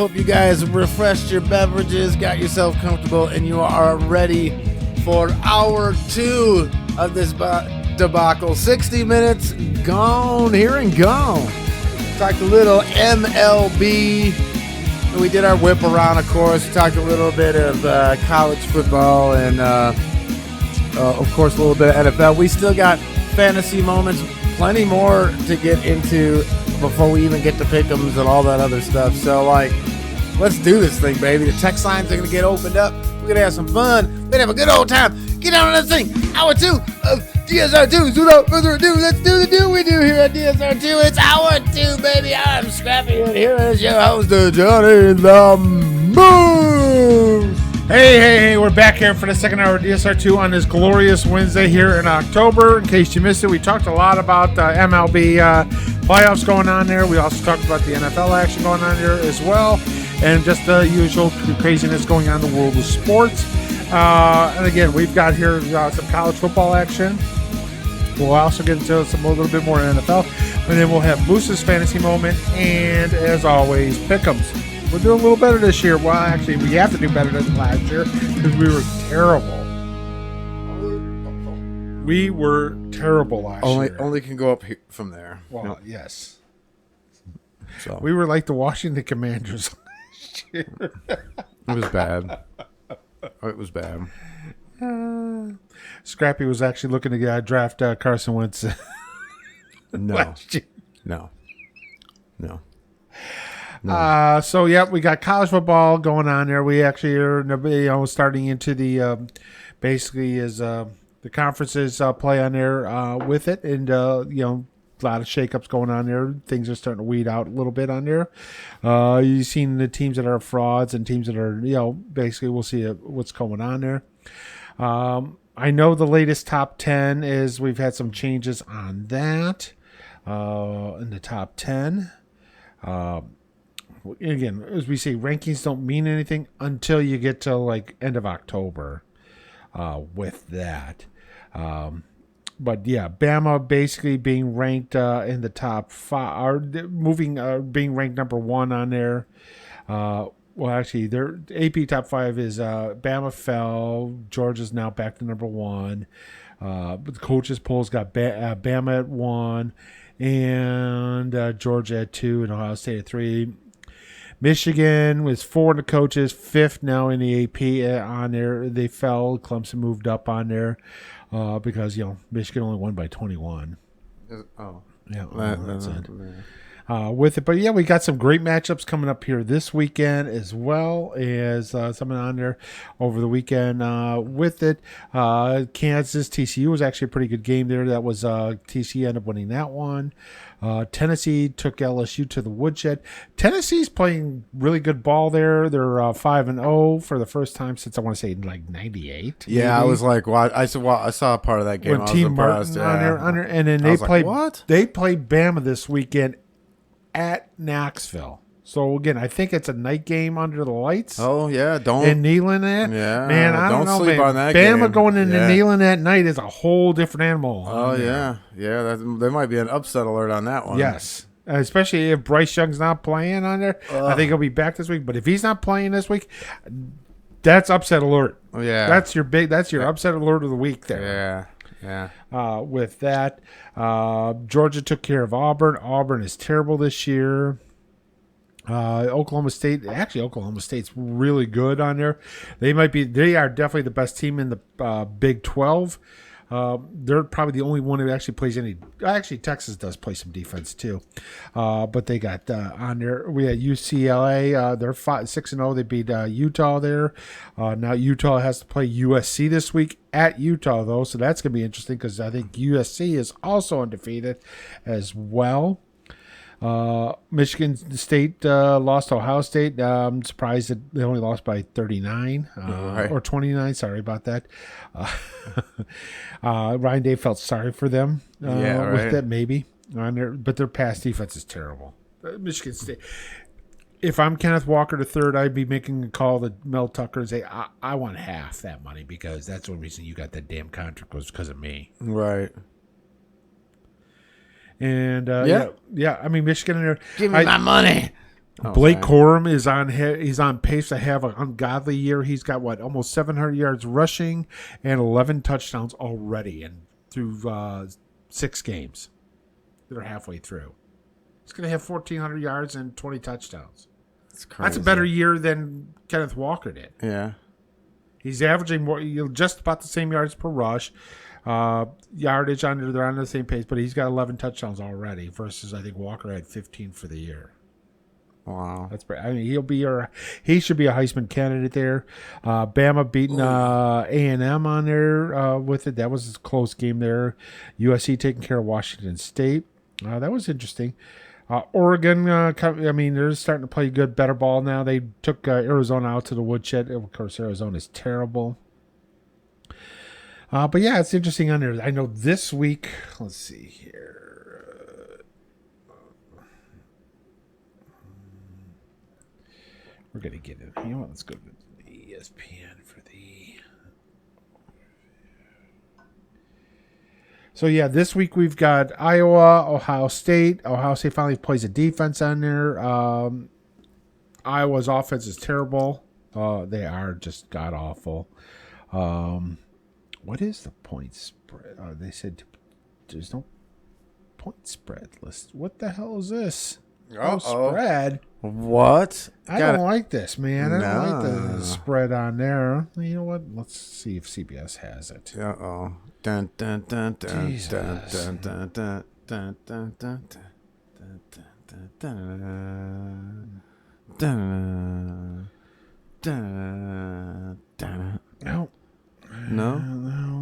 hope you guys refreshed your beverages, got yourself comfortable, and you are ready for hour 2 of this debacle. 60 minutes gone, here and gone. Talked a little MLB. We did our whip around, of course. Talked a little bit of college football and, of course, a little bit of NFL. We still got fantasy moments, plenty more to get into before we even get to pick'ems and all that other stuff. So, let's do this thing, baby. The text lines are going to get opened up. We're going to have some fun. We're going to have a good old time. Get down on this thing. Hour 2 of DSR2. So without further ado, let's do the do we do here at DSR2. It's hour 2, baby. I'm Scrappy, and here is your host, Johnny the Moose. Hey, we're back here for the second hour of DSR2 on this glorious Wednesday here in October. In case you missed it, we talked a lot about MLB playoffs going on there. We also talked about the NFL action going on there as well, and just the usual craziness going on in the world of sports. And again, we've got here some college football action. We'll also get into a little bit more NFL, and then we'll have Moose's fantasy moment, and as always, pick'ems. We're doing a little better this year. Well, actually, we have to do better than last year because we were terrible. We were terrible last year. Only can go up from there. Well, no. Yes. So We were like the Washington Commanders last year. it was bad. It was bad. Scrappy was actually looking to draft Carson Wentz. No. So yeah, we got college football going on there. We actually are, starting into the basically is the conferences play on there with it, and a lot of shakeups going on there. Things are starting to weed out a little bit on there. You've seen the teams that are frauds and teams that are basically we'll see what's going on there. I know the latest top 10 is we've had some changes on that in the top 10. Again, as we say, rankings don't mean anything until you get to end of October with that. But yeah, Bama basically being ranked in the top 5, being ranked number 1 on there. Well, actually, their AP top 5 is Bama fell. Georgia's now back to number 1. But the coaches polls got Bama at 1 and Georgia at 2 and Ohio State at 3. Michigan was 4 in the coaches, 5th now in the AP on there. They fell. Clemson moved up on there because Michigan only won by 21. Oh, yeah, that's it. With it, but yeah, we got some great matchups coming up here this weekend as well as something on there over the weekend with it. Kansas TCU was actually a pretty good game there. That was TCU ended up winning that one. Tennessee took LSU to the woodshed. Tennessee's playing really good ball there. They're 5-0 for the first time since I want to say 98. Yeah, maybe. I was like, well, I saw a part of that game. When Team Martin on there, and then they played. What? They played Bama this weekend at Knoxville. So again, I think it's a night game under the lights. Oh yeah, don't in Neyland at man. I don't know, sleep on that Bama game. Going into Neyland at night is a whole different animal. Oh yeah. There might be an upset alert on that one. Yes, especially if Bryce Young's not playing on there. I think he'll be back this week. But if he's not playing this week, that's upset alert. Oh yeah, that's your upset alert of the week there. Yeah. With that, Georgia took care of Auburn. Auburn is terrible this year. Oklahoma State's really good on there. They are definitely the best team in the Big 12. They're probably the only one who actually plays any. Actually, Texas does play some defense too, but they got on there. We had UCLA. They're 6-0. They beat Utah there. Now Utah has to play USC this week at Utah though, so that's gonna be interesting because I think USC is also undefeated as well. Michigan State lost to Ohio State. I'm surprised that they only lost by 39 or 29. Sorry about that. Ryan Day felt sorry for them with that maybe. But their pass defense is terrible. Michigan State. If I'm Kenneth Walker III, I'd be making a call to Mel Tucker and say, I want half that money because that's the reason you got that damn contract was because of me. Right. And, I mean, Michigan in there. Give me my money. Blake Corum is he's on pace to have an ungodly year. He's got almost 700 yards rushing and 11 touchdowns already, and through 6 games. They're halfway through. He's going to have 1,400 yards and 20 touchdowns. That's a better year than Kenneth Walker did. Yeah. He's averaging just about the same yards per rush. Yardage they're on the same pace, but he's got 11 touchdowns already versus I think Walker had 15 for the year. Wow, that's pretty. I mean, he should be a Heisman candidate there. Bama beating A&M on there with it. That was a close game there. USC taking care of Washington State. That was interesting. Oregon, they're starting to play good, better ball now. They took Arizona out to the woodshed. Of course, Arizona is terrible. But yeah, it's interesting on there. I know this week. Let's see here. We're going to get it. You know what? Let's go to the ESPN for the... So, yeah, this week we've got Iowa, Ohio State. Ohio State finally plays a defense on there. Iowa's offense is terrible. They are just god-awful. What is the point spread? They said there's no point spread list. What the hell is this? No spread. What? I don't like this, man. I don't like the spread on there. You know what? Let's see if CBS has it. Uh-oh. Dun, dun, dun, dun, Jesus. dun, dun, dun, dun, dun, dun, dun, dun, dun, dun, dun. No?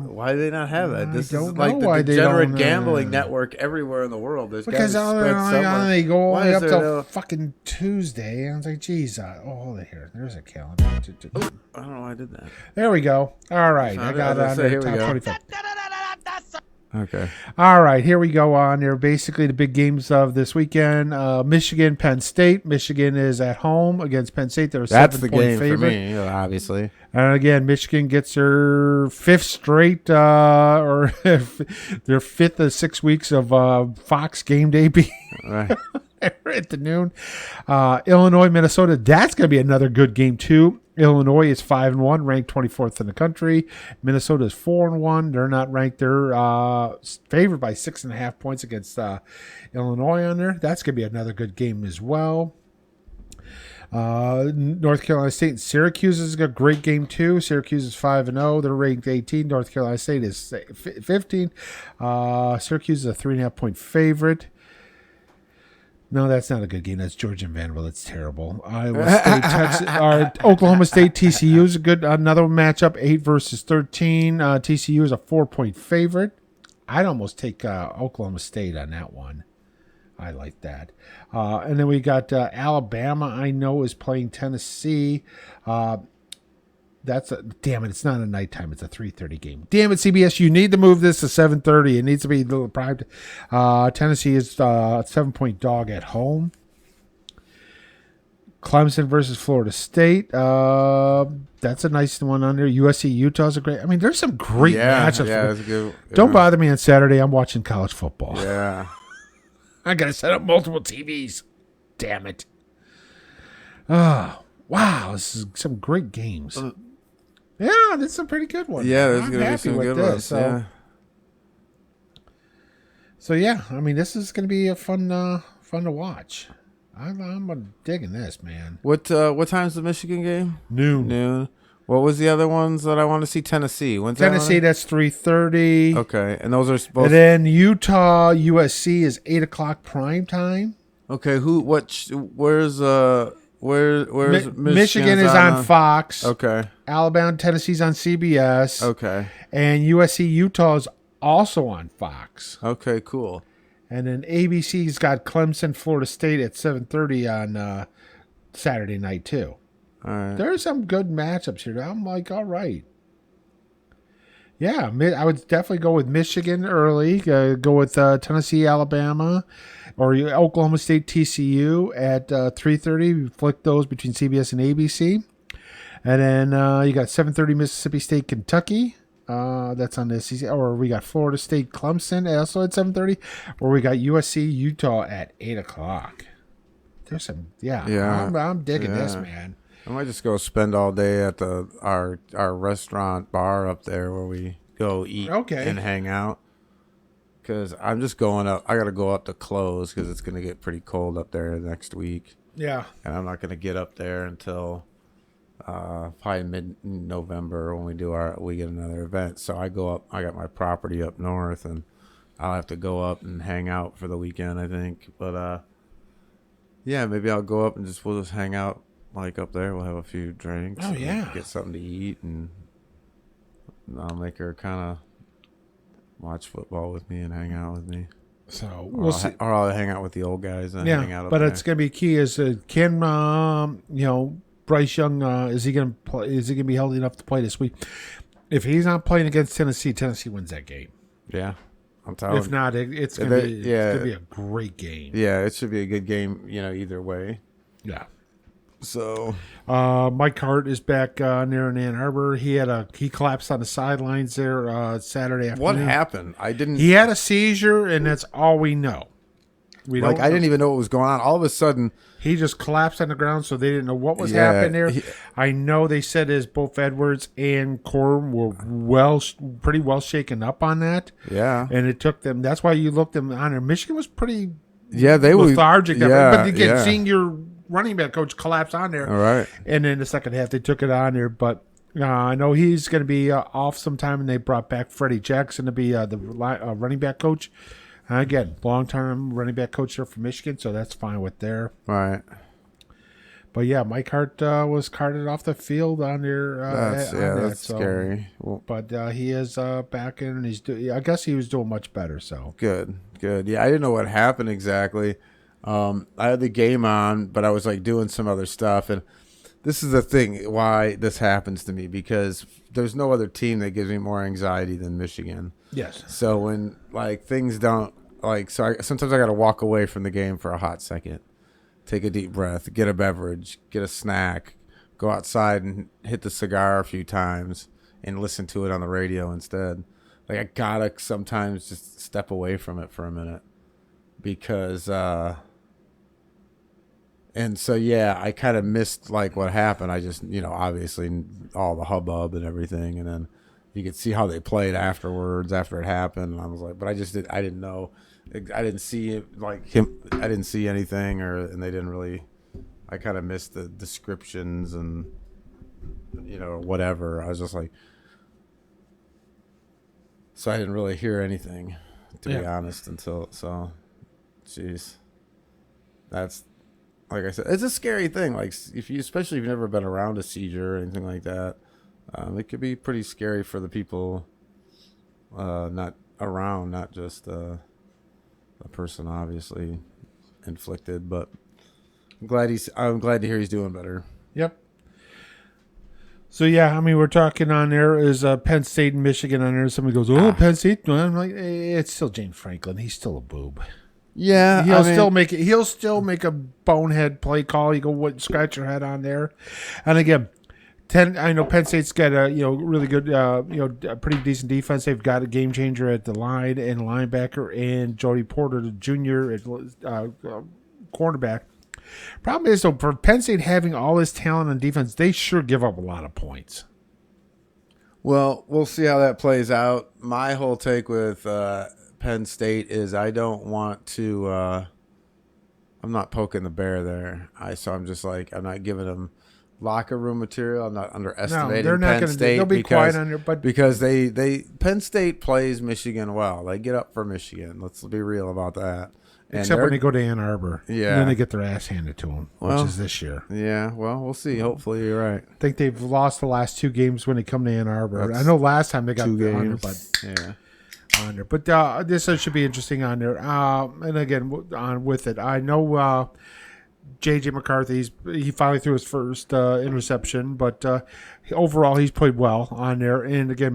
Why do they not have that? This is like the degenerate gambling network everywhere in the world. There's because they go all the way up till fucking Tuesday. And I was like, geez, here. There's a calendar. I don't know why I did that. There we go. All right. I got it on there. Top 25. Okay. All right, here we go on there. Basically, the big games of this weekend: Michigan, Penn State. Michigan is at home against Penn State. They're a 7-point favorite. For me, obviously. And again, Michigan gets their 5th straight, or their 5th of 6 weeks of Fox Game Day being right at the noon. Illinois, Minnesota. That's going to be another good game too. Illinois is 5-1, ranked 24th in the country. Minnesota is 4-1. They're not ranked. They're favored by 6.5 points against Illinois on there. That's going to be another good game as well. North Carolina State and Syracuse is a great game too. Syracuse is 5-0. They're ranked 18. North Carolina State is 15. Syracuse is a 3.5 point favorite. No, that's not a good game. That's Georgia and Vanderbilt. It's terrible. Iowa State, Texas, Oklahoma State, TCU is another matchup. 8 versus 13. TCU is a 4-point favorite. I'd almost take Oklahoma State on that one. I like that. And then we got Alabama. I know is playing Tennessee. Damn it! It's not a nighttime. It's a 3:30 game. Damn it, CBS! You need to move this to 7:30. It needs to be a little private. Tennessee is 7-point dog at home. Clemson versus Florida State. That's a nice one on there. USC Utah is a great. I mean, there's some great matchups. Yeah, that's good. Yeah. Don't bother me on Saturday. I'm watching college football. Yeah. I gotta set up multiple TVs. Damn it. Oh, wow. This is some great games. Yeah, that's some pretty good ones. Yeah, there's going to be some good ones. So, yeah, I mean, this is going to be a fun to watch. I'm digging this, man. What time's the Michigan game? Noon. What was the other ones that I want to see? Tennessee. When's Tennessee, that's 3:30. Okay, and those are supposed. And then Utah, USC is 8:00 prime time. Okay, where's Michigan is on Fox. Okay. Alabama, Tennessee's on CBS. Okay. And USC, Utah is also on Fox. Okay, cool. And then ABC's got Clemson, Florida State at 7:30 on Saturday night too. All right. There's some good matchups here. I'm like, all right. Yeah, I would definitely go with Michigan early. Go with Tennessee, Alabama, or Oklahoma State, TCU at 3:30. Flick those between CBS and ABC. And then you got 7:30 Mississippi State, Kentucky. That's on the SEC. Or we got Florida State, Clemson also at 7:30. Or we got USC, Utah at 8:00. there's some, Yeah. I'm digging this, Yeah. man. I might just go spend all day at our restaurant bar up there where we go eat Okay. and hang out. Because I'm just going up. I got to go up to close because it's going to get pretty cold up there next week. Yeah. And I'm not going to get up there until probably mid-November when we get another event. So I go up. I got my property up north, and I'll have to go up and hang out for the weekend, I think. But yeah, maybe I'll go up and we'll just hang out like up there. We'll have a few drinks. Oh, yeah. Get something to eat, and I'll make her kind of watch football with me and hang out with me. So we'll see. Or I'll hang out with the old guys and hang out up but there. it's going to be key is can Bryce Young is he going to play? Is he going to be healthy enough to play this week? If he's not playing against Tennessee, Tennessee wins that game. Yeah, I'm telling you. If not, it's going to be a great game. Yeah, it should be a good game. Either way. Yeah. So, Mike Hart is back there in Ann Arbor. He collapsed on the sidelines there Saturday afternoon. what happened? He had a seizure, and that's all we know. I didn't even know what was going on. All of a sudden, he just collapsed on the ground, so they didn't know what was happening there. I know they said as both Edwards and Corum were pretty well shaken up on that. Yeah, and it took them. That's why you looked them on there. Michigan was pretty they were lethargic. Yeah, but again, seeing your running back coach collapse on there. All right. And then the second half, they took it on there. But I know he's going to be off sometime, and they brought back Freddie Jackson to be the running back coach. Again, long-term running back coach there for Michigan, so that's fine with there. Right. But, yeah, Mike Hart was carted off the field on there. That's scary. Well, but he is back in, and I guess he was doing much better. So Good. Yeah, I didn't know what happened exactly. I had the game on, but I was doing some other stuff, and this is the thing why this happens to me, because there's no other team that gives me more anxiety than Michigan. yes, So when things don't sometimes I got to walk away from the game for a hot second, take a deep breath, get a beverage, get a snack, go outside and hit the cigar a few times, and listen to it on the radio instead. I gotta sometimes just step away from it for a minute, because and so, I kind of missed what happened. I just, obviously all the hubbub and everything. And then you could see how they played afterwards, after it happened. And I was but I didn't know. I didn't see it him. I didn't see anything and they didn't really, I kind of missed the descriptions and, whatever. I was just so I didn't really hear anything, to be honest, jeez, that's, like I said, it's a scary thing. Especially if you've never been around a seizure or anything like that, it could be pretty scary for the people not around, not just the person obviously inflicted. But I'm glad to hear he's doing better. Yep. So we're talking on there is Penn State and Michigan on there. Somebody goes, Penn State. I'm like, it's still James Franklin. He's still a boob. Yeah, he'll still make a bonehead play call. You go scratch your head on there, and again, I know Penn State's got a really good a pretty decent defense. They've got a game changer at the line and linebacker, and Jody Porter, the junior at cornerback. Problem is though, for Penn State having all this talent on defense, they sure give up a lot of points. Well, we'll see how that plays out. My whole take with Penn State is I don't want to I'm not poking the bear there. So I'm just I'm not giving them locker room material. I'm not underestimating they're not Penn State. They'll be quiet on there, but because they Penn State plays Michigan well. They get up for Michigan. Let's be real about that. Except when they go to Ann Arbor. Yeah. And then they get their ass handed to them, which is this year. Yeah, well, we'll see. Hopefully you're right. I think they've lost the last two games when they come to Ann Arbor. I know last time they got 2 games. On there. But this should be interesting on there. And again, on with it, I know J.J. McCarthy, he finally threw his first interception, but overall he's played well on there. And again,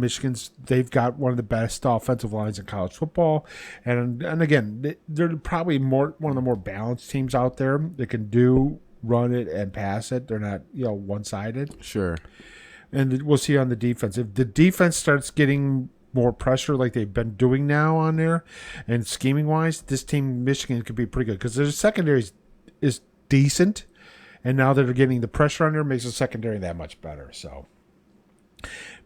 they've got one of the best offensive lines in college football. And again, they're probably one of the more balanced teams out there that can run it and pass it. They're not one-sided. Sure. And we'll see on the defense. If the defense starts getting more pressure like they've been doing now on there, and scheming wise, this team Michigan could be pretty good because their secondary is decent. And now that they're getting the pressure on there, makes the secondary that much better. So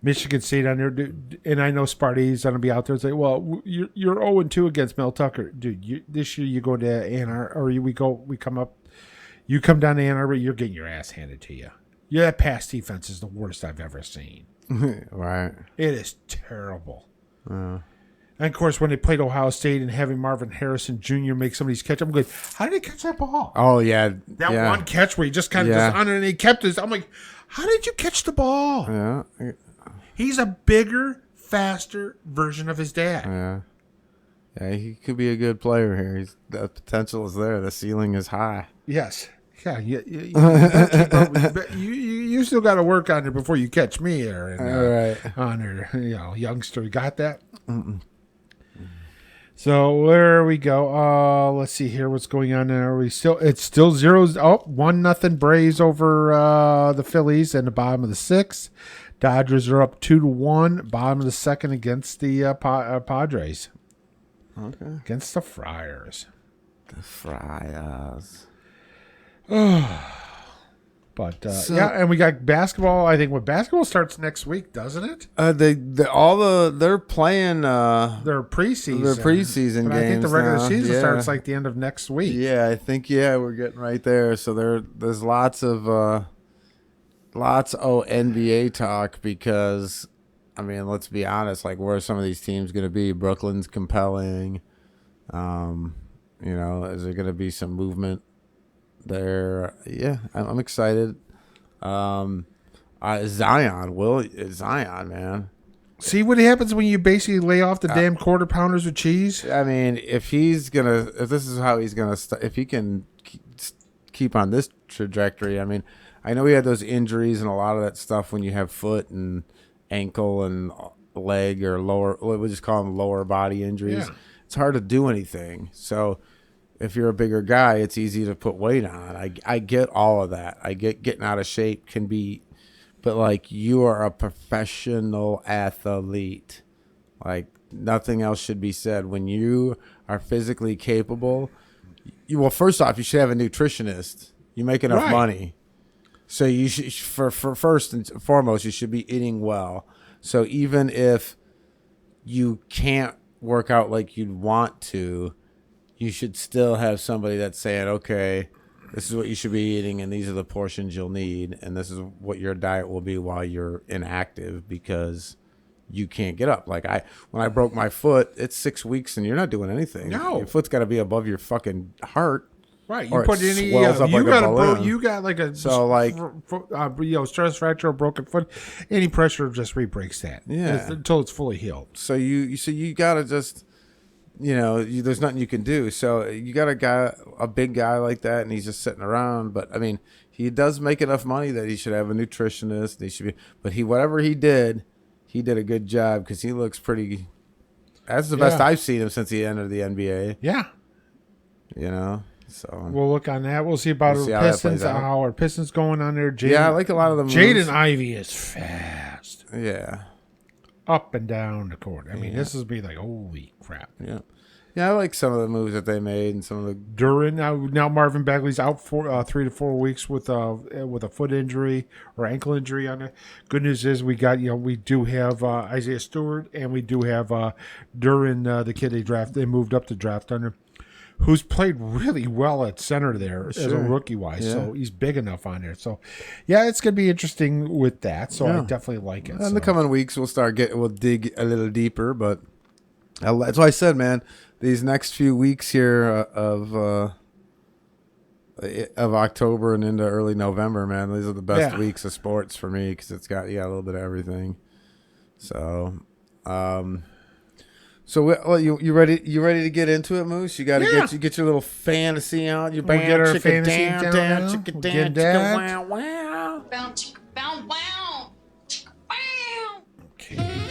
Michigan State on there, dude, and I know Sparty's going to be out there and say, well, you're 0-2 against Mel Tucker. Dude, this year you go to Ann Arbor, or you come down to Ann Arbor, you're getting your ass handed to you. Yeah, that pass defense is the worst I've ever seen. Right. It is terrible. And of course, when they played Ohio State and having Marvin Harrison Jr. make some of these catches, I'm like, how did he catch that ball? Oh, yeah. That one catch where he just kind of just under and he kept his. I'm like, how did you catch the ball? Yeah. He's a bigger, faster version of his dad. Yeah. Yeah, he could be a good player here. The potential is there. The ceiling is high. Yes. Yeah. You still got to work on it before you catch me there. And, on there, youngster. You got that? Mm-mm. So where we go? Let's see here. What's going on there? It's still 0-0. 1-0 Braves over the Phillies in the bottom of the sixth. Dodgers are up 2-1, bottom of the second against the Padres. Okay. Against the Friars. The Friars. But and we got basketball. I think basketball starts next week, doesn't it? They're playing their preseason. Their preseason games. I think the regular now. season starts like the end of next week. Yeah, I think we're getting right there. So there's lots of NBA talk because, I mean, let's be honest. Like, where are some of these teams going to be? Brooklyn's compelling. Is there going to be some movement there? Yeah, I'm excited. Zion, man. See what happens when you basically lay off the damn quarter pounders with cheese? I mean, if this is how he's going to, if he can keep on this trajectory, I mean, I know he had those injuries and a lot of that stuff when you have foot and ankle and leg or lower, we just call them lower body injuries. Yeah. It's hard to do anything. So if you're a bigger guy, it's easy to put weight on. I get all of that. I get getting out of shape can be, but like, you are a professional athlete. Like, nothing else should be said. When you are physically capable, first off, you should have a nutritionist. You make enough money. So you should, for first and foremost, you should be eating well. So even if you can't work out like you'd want to, you should still have somebody that's saying, okay, this is what you should be eating, and these are the portions you'll need, and this is what your diet will be while you're inactive because you can't get up. Like when I broke my foot, it's 6 weeks and you're not doing anything. No. Your foot's got to be above your fucking heart. Right, you put any, you got like a stress fracture or broken foot. Any pressure just re-breaks that. Yeah, until it's fully healed. So you gotta just, there's nothing you can do. So you got a big guy like that, and he's just sitting around. But I mean, he does make enough money that he should have a nutritionist. Whatever he did a good job because he looks pretty. That's the best I've seen him since he entered the NBA. Yeah, So we'll look on that. We'll see about our Pistons. How our Pistons going on there? I like a lot of them. Jaden Ivey is fast. Yeah, up and down the court. I mean, this is be like, holy crap. Yeah, I like some of the moves that they made and some of the Duran. Now Marvin Bagley's out for 3 to 4 weeks with a foot injury or ankle injury on it. Good news is we do have Isaiah Stewart, and we do have Duran, the kid they moved up to draft under, who's played really well at center there as a rookie-wise. Yeah. So he's big enough on there. So, it's going to be interesting with that. So I definitely like it. In the coming weeks, we'll dig a little deeper. But that's why I said, man, these next few weeks here of October and into early November, man, these are the best weeks of sports for me because you got a little bit of everything. So, So you ready? You ready to get into it, Moose? You got to get your little fantasy out. Your band, get our chicken fantasy down, chicken down, chicken that. wow. Bow, chicka, bow, wow. Chicka, wow. Okay.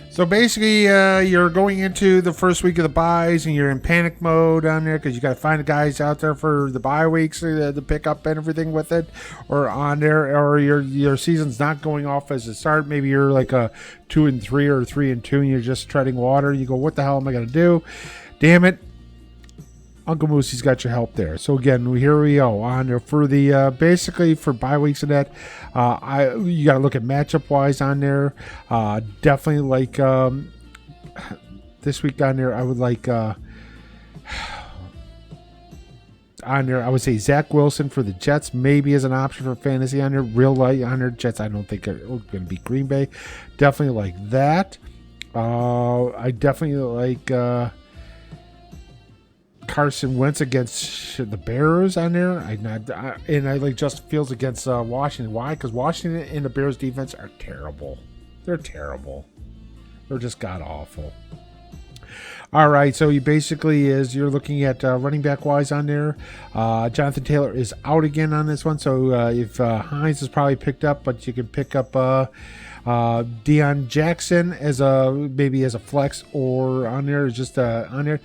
So basically, you're going into the first week of the buys, and you're in panic mode on there because you got to find the guys out there for the bye weeks to pick up and everything with it, or on there, or your season's not going off as a start. Maybe you're like a 2-3 or 3-2, and you're just treading water. You go, what the hell am I going to do? Damn it! Uncle Moosey's got your help there. So again, here we go on there for the basically for bye weeks and that. You got to look at matchup wise on there. Definitely like this week on there. I would like on there. I would say Zach Wilson for the Jets maybe as an option for fantasy on there. Real light on there. Jets I don't think are going to beat Green Bay. Definitely like that. I definitely like. Carson Wentz against the Bears on there. I like Justin Fields against Washington. Why? Because Washington and the Bears defense are terrible. They're terrible. They're just god awful. All right, so you basically you're looking at running back wise on there. Jonathan Taylor is out again on this one, so if Hines is probably picked up, but you can pick up Deion Jackson as maybe as a flex or on there, just on there.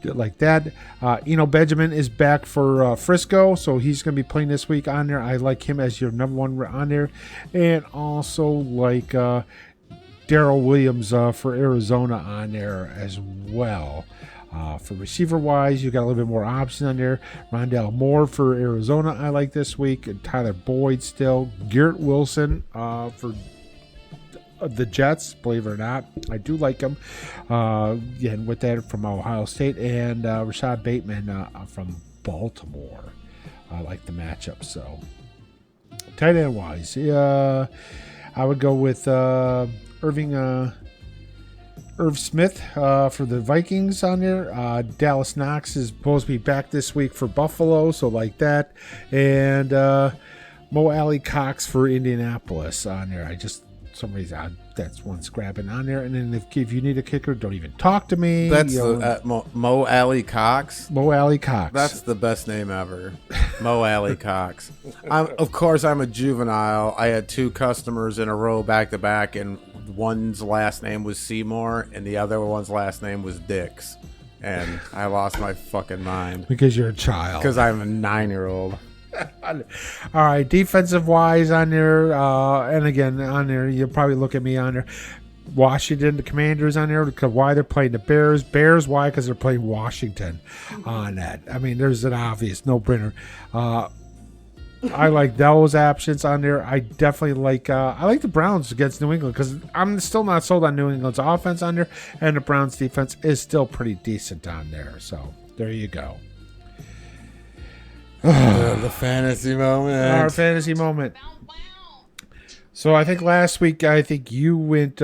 Like that. Benjamin is back for Frisco, so he's going to be playing this week on there. I like him as your number one on there. And also like Darrell Williams for Arizona on there as well. For receiver-wise, you got a little bit more option on there. Rondale Moore for Arizona I like this week. And Tyler Boyd still. Garrett Wilson for the Jets, believe it or not. I do like him. And with that from Ohio State. And Rashad Bateman from Baltimore. I like the matchup. So, tight end wise, I would go with Irv Smith for the Vikings on there. Dallas Knox is supposed to be back this week for Buffalo, so like that. And Mo Alley Cox for Indianapolis on there. Some reason that's one scrapping on there. And then if you need a kicker, don't even talk to me. That's Mo Alley Cox. Mo Alley Cox. That's the best name ever. Mo Alley Cox. Of course, I'm a juvenile. I had 2 customers in a row back to back, and one's last name was Seymour, and the other one's last name was Dix. And I lost my fucking mind. Because you're a child. Because I'm a 9-year-old. All right, defensive wise on there, and again on there, you'll probably look at me on there. Washington, the Commanders on there, because why they're playing the Bears. Bears, why? Because they're playing Washington on that. I mean, there's an obvious no-brainer. I like those options on there. I definitely like the Browns against New England because I'm still not sold on New England's offense on there, and the Browns defense is still pretty decent on there. So there you go. The fantasy moment. Our fantasy moment. So I think last week, you went